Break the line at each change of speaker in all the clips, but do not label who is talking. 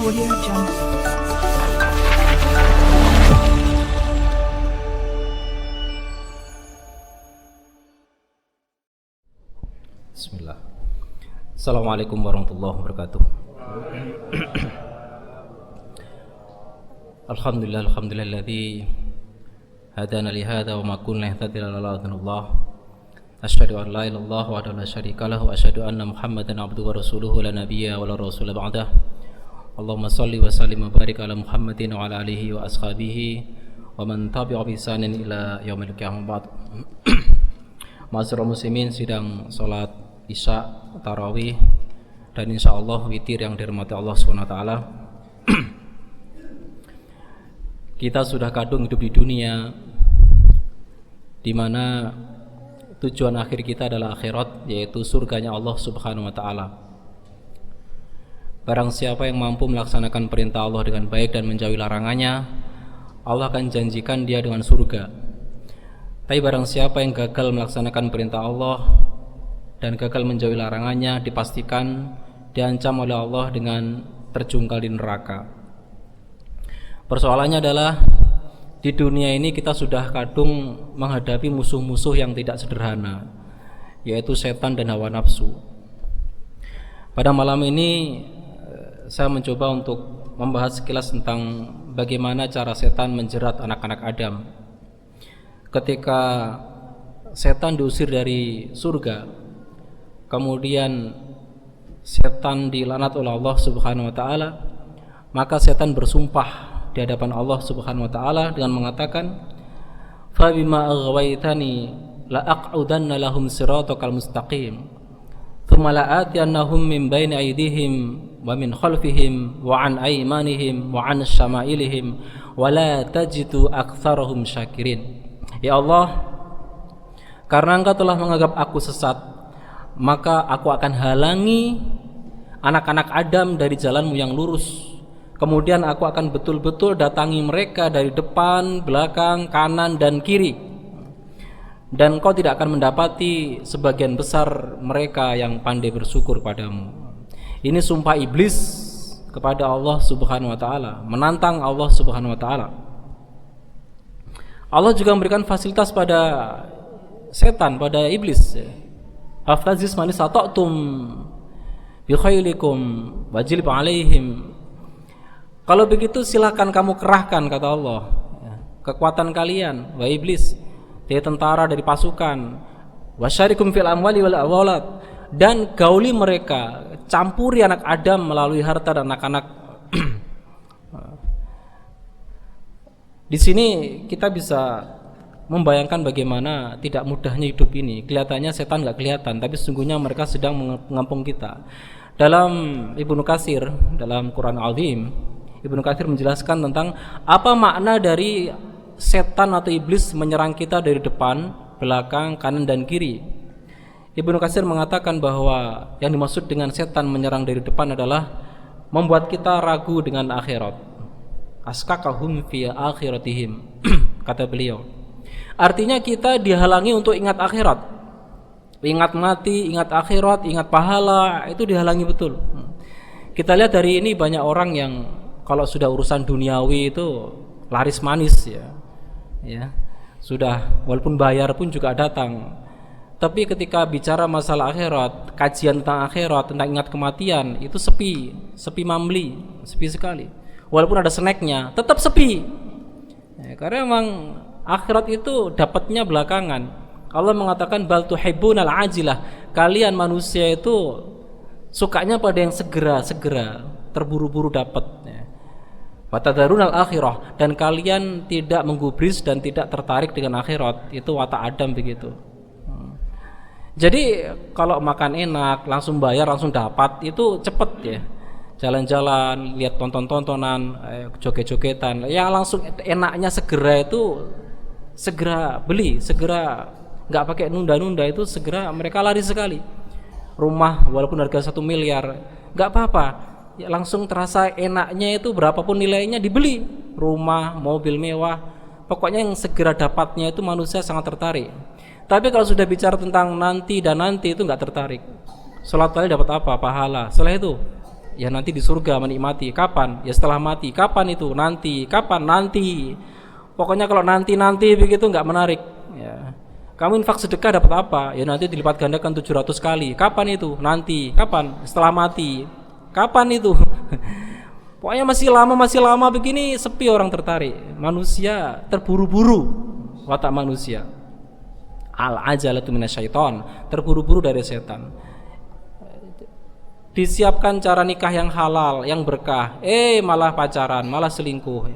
Audio Jungle.
Bismillah. Assalamualaikum warahmatullahi wabarakatuh. Alhamdulilladzi hadana li hadza wa ma kunna nahtadiya laula Allah. Asyhadu an la ilaha illallah wahdahu la syarika lahu wa asyhadu anna Muhammadan abduhu wa rasuluhu la nabiyya wa la rasula ba'dah. Allahumma shalli wa sallim wa barik ala Muhammadin wa ala alihi wa ashabihi wa man tabi'a bi ihsanin ila yaumil qiyamah ba'd. Ma'asyiral muslimin, sidang salat Isya, tarawih, dan insyaallah witir yang dirahmati Allah SWT. Kita sudah kadung hidup di dunia di mana tujuan akhir kita adalah akhirat, yaitu surganya Allah Subhanahu wa taala. Barang siapa yang mampu melaksanakan perintah Allah dengan baik dan menjauhi larangannya, Allah akan janjikan dia dengan surga. Tapi barang siapa yang gagal melaksanakan perintah Allah dan gagal menjauhi larangannya, dipastikan diancam oleh Allah dengan terjungkal di neraka. Persoalannya adalah di dunia ini kita sudah kadung menghadapi musuh-musuh yang tidak sederhana, yaitu setan dan hawa nafsu. Pada malam ini saya mencoba untuk membahas sekilas tentang bagaimana cara setan menjerat anak-anak Adam. Ketika setan diusir dari surga, kemudian setan dilaknat oleh Allah Subhanahu wa taala, maka setan bersumpah di hadapan Allah Subhanahu wa taala dengan mengatakan, "Fa bima aghwaytani la aq'udanna lahum siratal mustaqim. Tsumma la atiyannahum min baini aydihim wa min khalfihim wa an aymanihim wa an syama'ilihim wa la tajidu aktsarahum syakirin." Ya Allah, karena Engkau telah menganggap aku sesat, maka aku akan halangi anak-anak Adam dari jalanmu yang lurus. Kemudian aku akan betul-betul datangi mereka dari depan, belakang, kanan, dan kiri. Dan kau tidak akan mendapati sebagian besar mereka yang pandai bersyukur padamu. Ini sumpah iblis kepada Allah Subhanahu wa taala, menantang Allah Subhanahu wa taala. Allah juga memberikan fasilitas pada setan, pada iblis. Afazis man istata'tum bi khailikum wajlib alaihim. Kalau begitu silakan kamu kerahkan, kata Allah, kekuatan kalian, wahai iblis, dari tentara, dari pasukan, wasyarikum fil amwali wal awlad, dan gauli mereka, campuri anak Adam melalui harta dan anak-anak. Di sini kita bisa membayangkan bagaimana tidak mudahnya hidup ini. Kelihatannya setan nggak kelihatan, tapi sesungguhnya mereka sedang mengampung kita. Dalam Ibnu Katsir, dalam Quran Al-Azim, Ibnu Katsir menjelaskan tentang apa makna dari setan atau iblis menyerang kita dari depan, belakang, kanan, dan kiri. Ibnu Katsir mengatakan bahwa yang dimaksud dengan setan menyerang dari depan adalah membuat kita ragu dengan akhirat. Askakahum fi akhiratihim, kata beliau. Artinya kita dihalangi untuk ingat akhirat, ingat mati, ingat akhirat, ingat pahala, itu dihalangi betul. Kita lihat dari ini banyak orang yang kalau sudah urusan duniawi itu laris manis, ya sudah, walaupun bayar pun juga datang. Tapi ketika bicara masalah akhirat, kajian tentang akhirat, tentang ingat kematian, itu sepi mamli, sepi sekali. Walaupun ada snacknya, tetap sepi. Karena memang akhirat itu dapatnya belakangan. Allah mengatakan bal tuhibbunal ajilah. Kalian manusia itu sukanya pada yang segera, terburu-buru dapat. Watadarunal akhirah, dan kalian tidak menggubris dan tidak tertarik dengan akhirat. Itu watak Adam begitu. Jadi kalau makan enak, langsung bayar, langsung dapat, itu cepet ya. Jalan-jalan, lihat tonton-tontonan, joget-jogetan, yang langsung enaknya segera itu segera beli, segera, nggak pakai nunda-nunda, itu segera mereka lari sekali. Rumah walaupun harga 1 miliar, nggak apa-apa, ya langsung terasa enaknya itu berapapun nilainya dibeli. Rumah, mobil mewah, pokoknya yang segera dapatnya itu manusia sangat tertarik. Tapi kalau sudah bicara tentang nanti dan nanti itu nggak tertarik. Salat kali dapat apa? Pahala. Setelah itu Ya nanti di surga menikmati. Kapan? Ya setelah mati. Kapan itu? Nanti. Kapan? Nanti. Pokoknya kalau nanti begitu nggak menarik. Ya. Kamu infak sedekah dapat apa? Ya nanti dilipat gandakan 700 kali. Kapan itu? Nanti. Kapan? Setelah mati. Kapan itu? Pokoknya masih lama begini, sepi orang tertarik. Manusia terburu-buru, watak manusia. Al-ajalatu minasyaiton, terburu-buru dari setan. Disiapkan cara nikah yang halal, yang berkah, malah pacaran, malah selingkuh.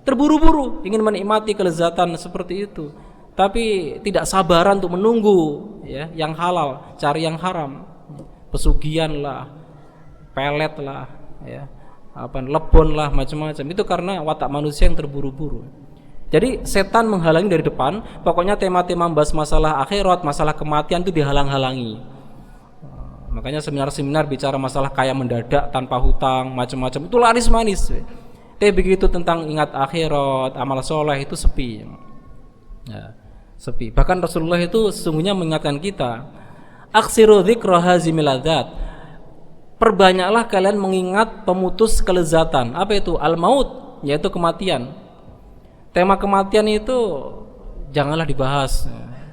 Terburu-buru ingin menikmati kelezatan seperti itu, tapi tidak sabaran untuk menunggu ya yang halal, cari yang haram. Pesugihan lah, pelet lah, ya. Lebon lah, macam-macam. Itu karena watak manusia yang terburu-buru. Jadi setan menghalangi dari depan. Pokoknya tema-tema membahas masalah akhirat, masalah kematian itu dihalang-halangi. Makanya seminar-seminar bicara masalah kaya mendadak tanpa hutang, macam-macam, itu laris manis. Tapi begitu tentang ingat akhirat, amal soleh itu sepi. Ya, sepi. Bahkan Rasulullah itu sesungguhnya mengingatkan kita, aksiru dzikra hazimil ladzat. Perbanyaklah kalian mengingat pemutus kelezatan. Apa itu? Al-maut, yaitu kematian. Tema kematian itu janganlah dibahas.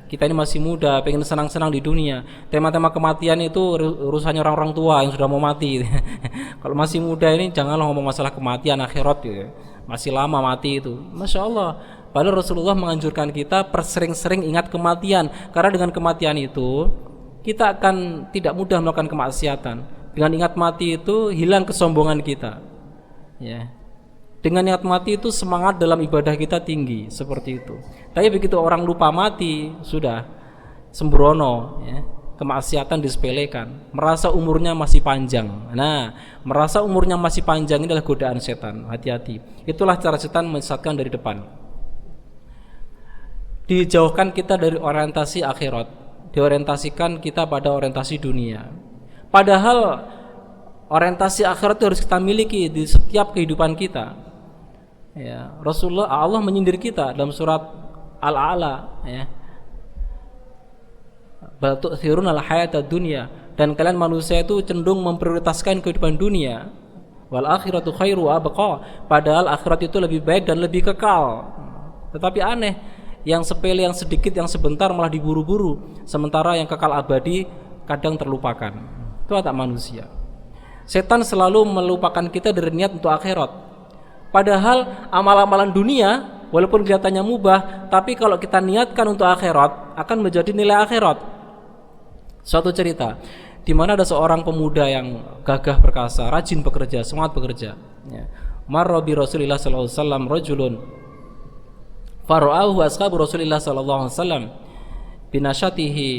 Kita ini masih muda, pengen senang-senang di dunia. Tema-tema kematian itu urusannya orang-orang tua yang sudah mau mati. Kalau masih muda ini janganlah ngomong masalah kematian, akhirat gitu. Masih lama mati itu. Masya Allah. Padahal Rasulullah menganjurkan kita persering-sering ingat kematian. Karena dengan kematian itu kita akan tidak mudah melakukan kemaksiatan. Dengan ingat mati itu hilang kesombongan kita. Ya. Dengan ingat mati itu semangat dalam ibadah kita tinggi, seperti itu. Tapi begitu orang lupa mati, sudah sembrono, ya. Kemaksiatan disepelekan, merasa umurnya masih panjang. Nah, merasa umurnya masih panjang ini adalah godaan setan. Hati-hati. Itulah cara setan menyesatkan dari depan. Dijauhkan kita dari orientasi akhirat, diorientasikan kita pada orientasi dunia. Padahal orientasi akhirat itu harus kita miliki di setiap kehidupan kita. Ya, Rasulullah Allah menyindir kita dalam surat Al-A'la, ya. Bal tu'thiruna al-hayata dunya, dan kalian manusia itu cenderung memprioritaskan kehidupan dunia. Wal akhiratu khairu wa abqa, padahal akhirat itu lebih baik dan lebih kekal. Tetapi aneh, yang sepele, yang sedikit, yang sebentar malah diburu-buru, sementara yang kekal abadi kadang terlupakan. Itu watak manusia. Setan selalu melupakan kita dari niat untuk akhirat. Padahal amal-amalan dunia walaupun kelihatannya mubah, tapi kalau kita niatkan untuk akhirat akan menjadi nilai akhirat. Suatu cerita di mana ada seorang pemuda yang gagah perkasa, rajin bekerja, semangat bekerja. Marra bi Rasulillah sallallahu alaihi wasallam rajulun fara'ahu ashabu Rasulillah sallallahu alaihi wasallam binasyatihi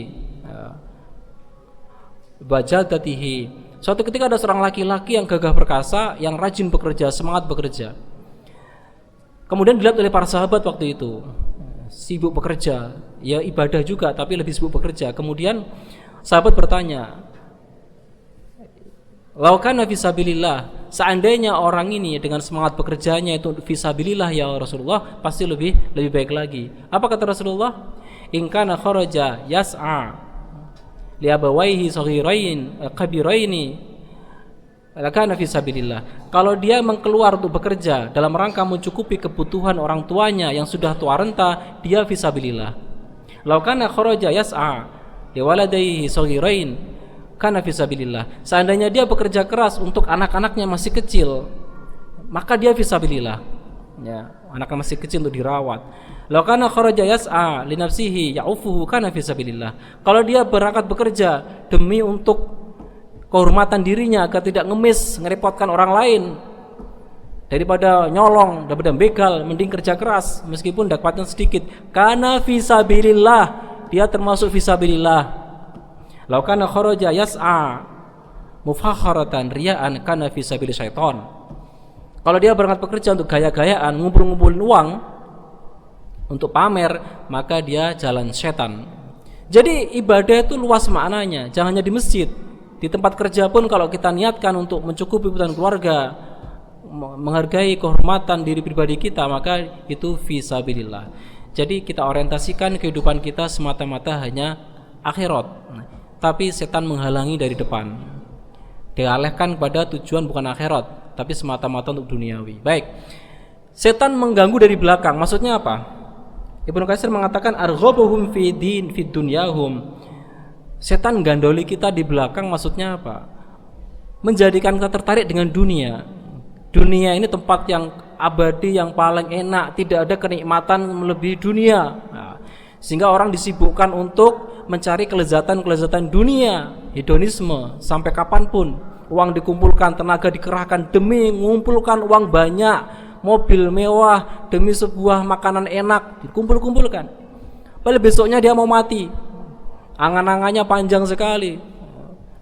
bajadatihi. Suatu ketika ada seorang laki-laki yang gagah perkasa, yang rajin bekerja, semangat bekerja. Kemudian dilihat oleh para sahabat waktu itu, sibuk bekerja, ya ibadah juga tapi lebih sibuk bekerja. Kemudian sahabat bertanya, "Lau kana fisabilillah," seandainya orang ini dengan semangat bekerjanya itu fisabilillah ya Rasulullah, pasti lebih baik lagi. Apa kata Rasulullah? "In kana kharaja yas'a liabawaihi saghirain kabiraini lakana fi sabilillah." Kalau dia keluar untuk bekerja dalam rangka mencukupi kebutuhan orang tuanya yang sudah tua renta, dia fi sabilillah. Law kana kharaja yas'a liwaladaihi saghirain kana fi sabilillah. Seandainya dia bekerja keras untuk anak-anaknya masih kecil, maka dia fi sabilillah. Ya, anak masih kecil untuk dirawat. Law kana kharaja yas'a li nafsihi ya'ufuhu kana fi sabilillah. Kalau dia berangkat bekerja demi untuk kehormatan dirinya agar tidak ngemis, ngerepotkan orang lain, daripada nyolong, daripada begal, mending kerja keras meskipun dapatnya sedikit. Kana fi sabilillah, dia termasuk fi sabilillah. Law kana kharaja yas'a mufakharatan riya'an kana fi sabilil syaitan. Kalau dia berangkat bekerja untuk gaya-gayaan, ngumpul-ngumpulin uang untuk pamer, maka dia jalan setan. Jadi ibadah itu luas maknanya, jangan hanya di masjid. Di tempat kerja pun kalau kita niatkan untuk mencukupi kebutuhan keluarga, menghargai kehormatan diri pribadi kita, maka itu fisabilillah. Jadi kita orientasikan kehidupan kita semata-mata hanya akhirat. Tapi setan menghalangi dari depan. dialihkan kepada tujuan bukan akhirat, tapi semata-mata untuk duniawi. Baik. Setan mengganggu dari belakang, maksudnya apa? Ibnu Katsir mengatakan arghabuhum fi din fid dunyahum. Setan gandoli kita di belakang, maksudnya apa? Menjadikan kita tertarik dengan dunia. Dunia ini tempat yang abadi, yang paling enak, tidak ada kenikmatan melebihi dunia. Nah, sehingga orang disibukkan untuk mencari kelezatan-kelezatan dunia, hedonisme sampai kapanpun. Uang dikumpulkan, tenaga dikerahkan demi mengumpulkan uang banyak, mobil mewah, demi sebuah makanan enak dikumpul-kumpulkan. Padahal besoknya dia mau mati. Angan-angannya panjang sekali.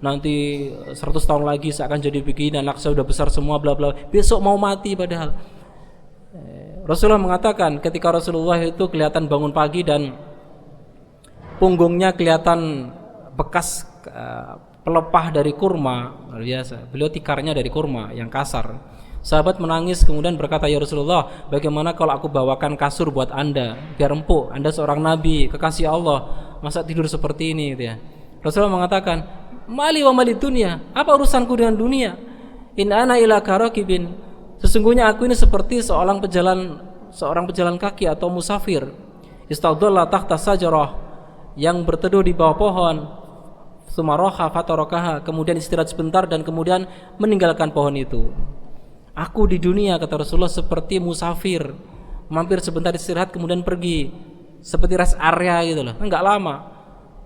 Nanti 100 tahun lagi saya akan jadi begini, anak saya udah besar semua, bla bla. Besok mau mati padahal. Rasulullah mengatakan ketika Rasulullah itu kelihatan bangun pagi dan punggungnya kelihatan bekas pelepah dari kurma, luar biasa. Beliau tikarnya dari kurma yang kasar. Sahabat menangis kemudian berkata, ya Rasulullah, bagaimana kalau aku bawakan kasur buat anda biar empuk, anda seorang nabi, kekasih Allah, masa tidur seperti ini gitu ya. Rasulullah mengatakan, mali wa mali dunia, apa urusanku dengan dunia? In ana ila karakibin, sesungguhnya aku ini seperti seorang pejalan kaki atau musafir. Istadalla tahta sajarah, yang berteduh di bawah pohon, sumaroha fatarakaha, kemudian istirahat sebentar dan kemudian meninggalkan pohon itu. Aku di dunia, kata Rasulullah, seperti musafir, mampir sebentar istirahat kemudian pergi, seperti rest area gitu loh. Enggak lama,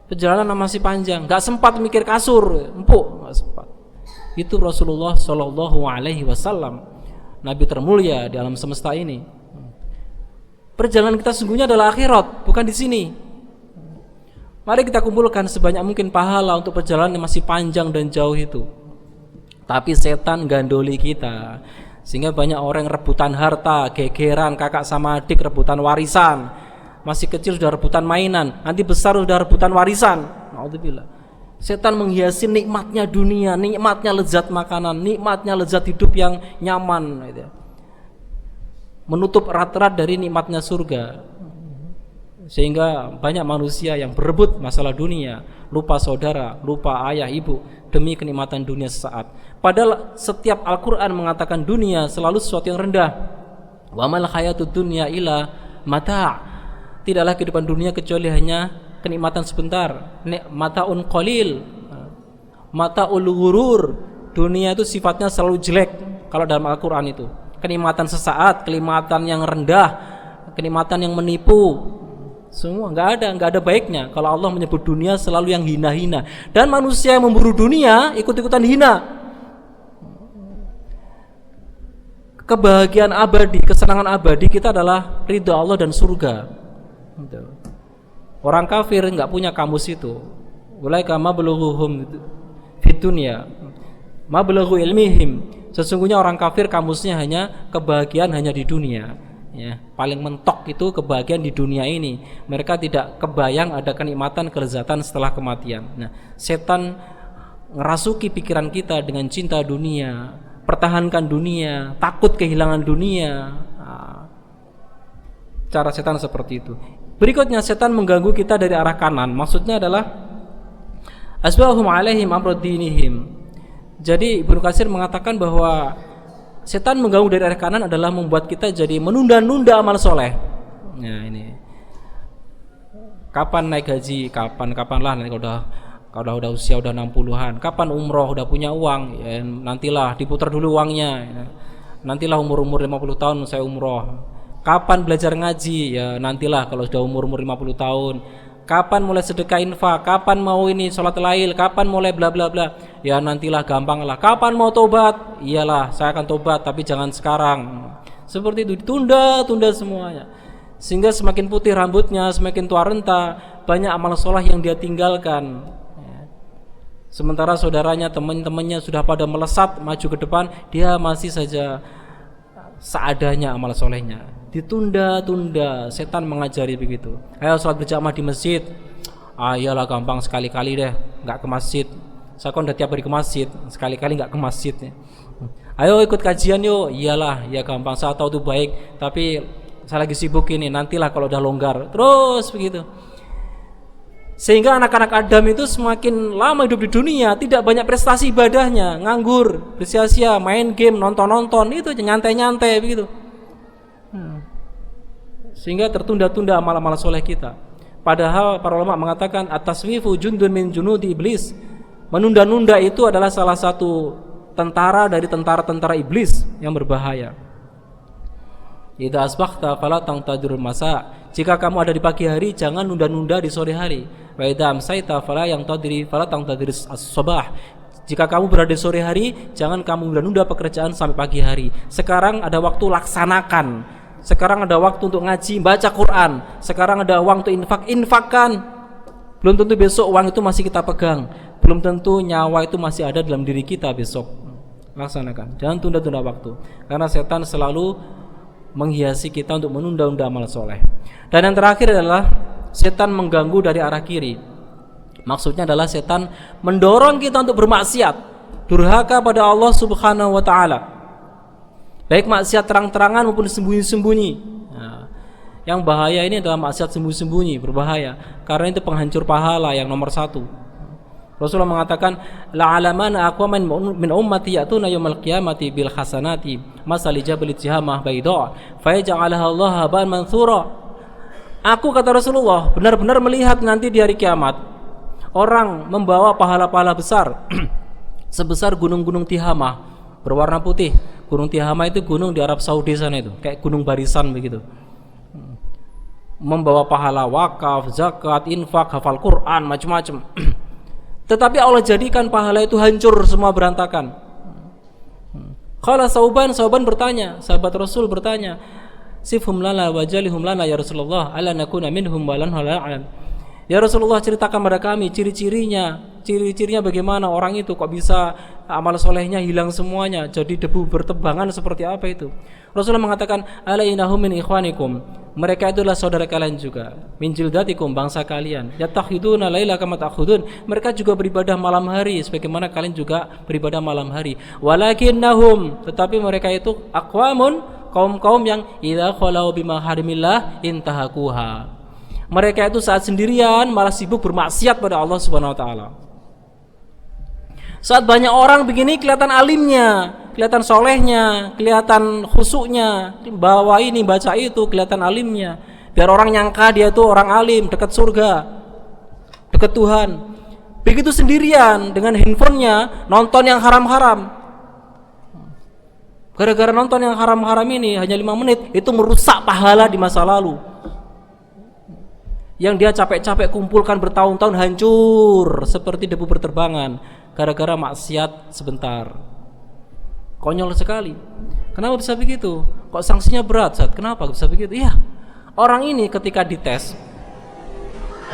perjalanan masih panjang, enggak sempat mikir kasur, empuk, enggak sempat. Itu Rasulullah Shallallahu Alaihi Wasallam, Nabi termulia di alam semesta ini. Perjalanan kita sungguhnya adalah akhirat, bukan di sini. Mari kita kumpulkan sebanyak mungkin pahala untuk perjalanan yang masih panjang dan jauh itu. Tapi setan gandoli kita, sehingga banyak orang rebutan harta, gegeran kakak sama adik, rebutan warisan. Masih kecil sudah rebutan mainan, nanti besar sudah rebutan warisan. Naudzubillah. Setan menghiasi nikmatnya dunia, nikmatnya lezat makanan, nikmatnya lezat hidup yang nyaman gitu. Menutup erat-erat dari nikmatnya surga. Sehingga banyak manusia yang berebut masalah dunia, lupa saudara, lupa ayah ibu demi kenikmatan dunia sesaat. Padahal setiap Al-Quran mengatakan dunia selalu sesuatu yang rendah. Wa mal hayatud dunya illa mata'. Tidaklah kehidupan dunia kecuali hanya kenikmatan sebentar. Mata'un qalil, mata'ul ghurur. Dunia itu sifatnya selalu jelek kalau dalam Al-Quran itu. Kenikmatan sesaat, kenikmatan yang rendah, kenikmatan yang menipu. Semua nggak ada baiknya kalau Allah menyebut dunia selalu yang hina-hina, dan manusia yang memburu dunia ikut-ikutan hina. Kebahagiaan abadi, kesenangan abadi kita adalah ridha Allah dan surga. Orang kafir nggak punya kamus itu. Ulaika mablughuhum fid dunya, mablughu ilmihim. Sesungguhnya orang kafir kamusnya hanya kebahagiaan hanya di dunia. Ya, paling mentok itu kebahagiaan di dunia ini. Mereka tidak kebayang ada kenikmatan, kelezatan setelah kematian. Nah, setan ngerasuki pikiran kita dengan cinta dunia, pertahankan dunia, takut kehilangan dunia. Nah, cara setan seperti itu. Berikutnya setan mengganggu kita dari arah kanan. Maksudnya adalah asbahum alaihim amrud dinihim. Jadi Ibnu Katsir mengatakan bahwa setan mengganggu dari arah kanan adalah membuat kita jadi menunda-nunda amal soleh. Nah ini, kapan naik haji, kapan lah nanti kalau udah usia udah 60-an, kapan umroh udah punya uang, ya, nantilah diputar dulu uangnya, ya. Nantilah umur 50 tahun saya umroh. Kapan belajar ngaji, ya nantilah kalau sudah umur 50 tahun. Kapan mulai sedekah infak, kapan mau ini sholat lail, kapan mulai bla bla bla, ya nantilah, gampang lah. Kapan mau tobat, iyalah saya akan tobat tapi jangan sekarang. Seperti itu, ditunda semuanya, sehingga semakin putih rambutnya, semakin tua renta, banyak amal soleh yang dia tinggalkan. Sementara saudaranya, teman-temannya sudah pada melesat maju ke depan, dia masih saja seadanya amal solehnya. Ditunda-tunda, setan mengajari begitu. Ayo sholat berjamaah di masjid. Iyalah gampang, sekali-kali deh nggak ke masjid. Saya kan udah tiap hari ke masjid, sekali-kali nggak ke masjid. Ayo ikut kajian yuk. Iyalah, ya gampang, saya tahu itu baik, tapi saya lagi sibuk ini, nantilah kalau udah longgar. Terus begitu. Sehingga anak-anak Adam itu semakin lama hidup di dunia tidak banyak prestasi ibadahnya, nganggur, bersia-sia, main game, nonton-nonton, itu nyantai-nyantai begitu. Sehingga tertunda-tunda amal-amal soleh kita. Padahal para ulama mengatakan at-taswifu jundun min junudi iblis. Menunda-nunda itu adalah salah satu tentara dari tentara-tentara iblis yang berbahaya. Idza asbaghta fala tangtadirul masa. Jika kamu ada di pagi hari, jangan nunda-nunda di sore hari. Wa idza amsayta fala tangtadiris as-sabah. Jika kamu berada di sore hari, jangan kamu nunda-nunda pekerjaan sampai pagi hari. Sekarang ada waktu, laksanakan. Sekarang ada waktu untuk ngaji, baca Quran. Sekarang ada uang untuk infakkan. Belum tentu besok uang itu masih kita pegang. Belum tentu nyawa itu masih ada dalam diri kita besok. Laksanakan. Jangan tunda-tunda waktu. Karena setan selalu menghiasi kita untuk menunda-nunda amal soleh. Dan yang terakhir adalah setan mengganggu dari arah kiri. Maksudnya adalah setan mendorong kita untuk bermaksiat, durhaka pada Allah Subhanahu wa taala. Baik maksiat terang-terangan maupun sembunyi-sembunyi. Nah, yang bahaya ini adalah maksiat sembunyi-sembunyi, berbahaya karena itu penghancur pahala yang nomor satu. Rasulullah mengatakan la'alaman aqwaman min ummati ya'tuna yaumal qiyamati bil hasanati masali jabal tihamah bayda fa yaj'alaha Allah haban mansura. Aku, kata Rasulullah, benar-benar melihat nanti di hari kiamat orang membawa pahala-pahala besar sebesar gunung-gunung Tihamah berwarna putih. Gunung Tihamah itu gunung di Arab Saudi sana, itu kayak gunung barisan begitu. Membawa pahala wakaf, zakat, infak, hafal Quran, macam-macam. Tetapi Allah jadikan pahala itu hancur semua, berantakan. Qala Sauban bertanya, sahabat Rasul bertanya, sifhum lana wajalihum lana ya Rasulullah, ala nakuna minhum walan halal. Ya Rasulullah, ceritakan pada kami ciri-cirinya bagaimana orang itu kok bisa amal solehnya hilang semuanya, jadi debu bertebangan seperti apa itu? Rasulullah mengatakan, ala innahum min ikhwanikum, mereka itulah saudara kalian juga, min jildatikum, bangsa kalian, yatakhiduna laila kama takhudun, mereka juga beribadah malam hari sebagaimana kalian juga beribadah malam hari. Walakinnahum, tetapi mereka itu aqwamun, kaum-kaum yang idza khalau bima harimillah intahakuha. Mereka itu saat sendirian malah sibuk bermaksiat pada Allah Subhanahu wa taala. Saat banyak orang begini kelihatan alimnya, kelihatan solehnya, kelihatan khusuknya, bawa ini baca itu, kelihatan alimnya. Biar orang nyangka dia itu orang alim, dekat surga, dekat Tuhan. Begitu sendirian dengan handphonenya nonton yang haram-haram. Gara-gara nonton yang haram-haram ini hanya 5 menit itu merusak pahala di masa lalu. Yang dia capek-capek kumpulkan bertahun-tahun hancur seperti debu berterbangan gara-gara maksiat sebentar. Konyol sekali. Kenapa bisa begitu? Kok sanksinya berat, Ustaz? Kenapa bisa begitu? Iya. Orang ini ketika dites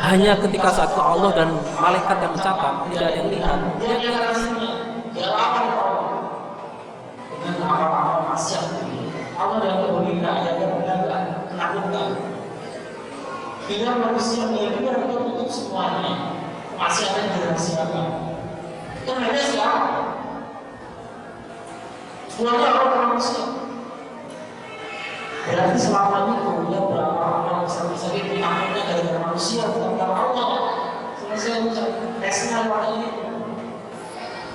hanya ketika saat Allah dan malaikat yang mencatat, tidak ada yang lihat. Dia dengan apa-apa maksiat ini. Allah yang bergembira, yang menakutkan. Bila manusia benar-benar menutup semuanya, maksiatnya dirahasiakan. Itu hanya siapa? Semuanya orang manusia. Berarti selama itu dia berapa orang besar-besar itu takutnya dari manusia, bukan dari Allah. Selesai tesnya lewat ini.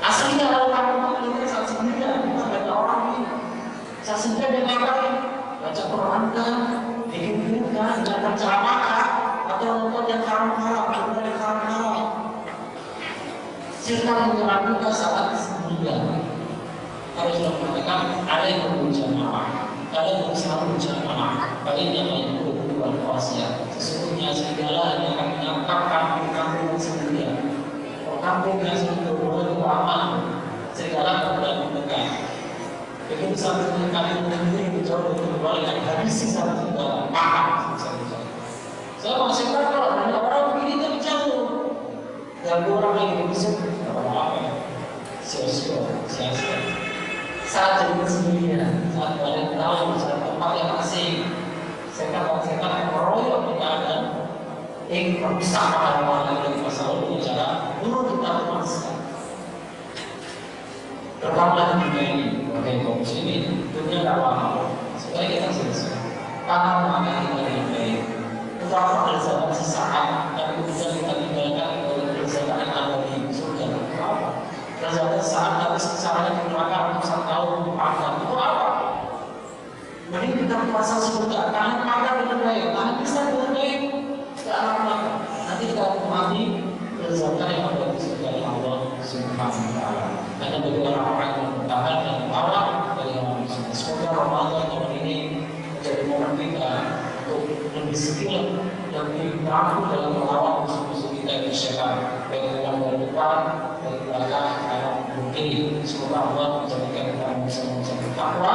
Aslinya kalau kamu ini saat sendirian, bukan orang ini. Saat sendirian dia ngapain? Baca Quran kan, bikin kan, jangan ceramah atau nonton yang haram-haram, nonton yang haram-haram. Setan menyerang kita saat sendirian. Kalau sudah mengatakan ada yang berjamaah, ada yang selalu berjamaah, paling yang lain berbuat wasiat. Sesungguhnya segala yang akan menyangkap kampung-kampung sendirian. Kalau kampung yang sudah berbuat aman, segala kemudian mendekat. Begitu sampai kami sendiri mencoba untuk kembali habisi satu segala paham. Saya masih tahu kalau banyak orang begini itu jauh. Dan orang yang bisa apa-apa, sia-sia. Saat jadi sendirian, saat balik tahu, saat tempat yang asing, setan meroyok kita dan merusak pahala-pahala dari masa lalu cara dulu kita bermaksiat. Bertambah dunia ini, sebagai kaum muslimin, dunia tidak apa-apa. Supaya kita selesai. Tangan maka kita yang baik. Betapa ada zaman sesaat, tapi kemudian kita tinggal
membayangkan kelezatan yang ada di surga itu apa? Kelezatan saat habis caranya di neraka ratusan tahun dimakan itu apa? Mending kita puasa surga, tahan makan dengan baik, tahan bisa dengan baik, ke arah neraka. Nanti kita mati kelezatan yang ada di surga Allah Subhanahu wa Ta'ala. Hanya bagi orang-orang yang bertahan dan menolak dari Allah. Semoga Ramadan tahun ini menjadi momen kita untuk lebih skill, lebih mampu dalam melawan musuh-musuh kita yang setan, baik dalam dari depan, dari belakang, kanan, kiri. Semoga Allah menjadikan kita bisa bertakwa.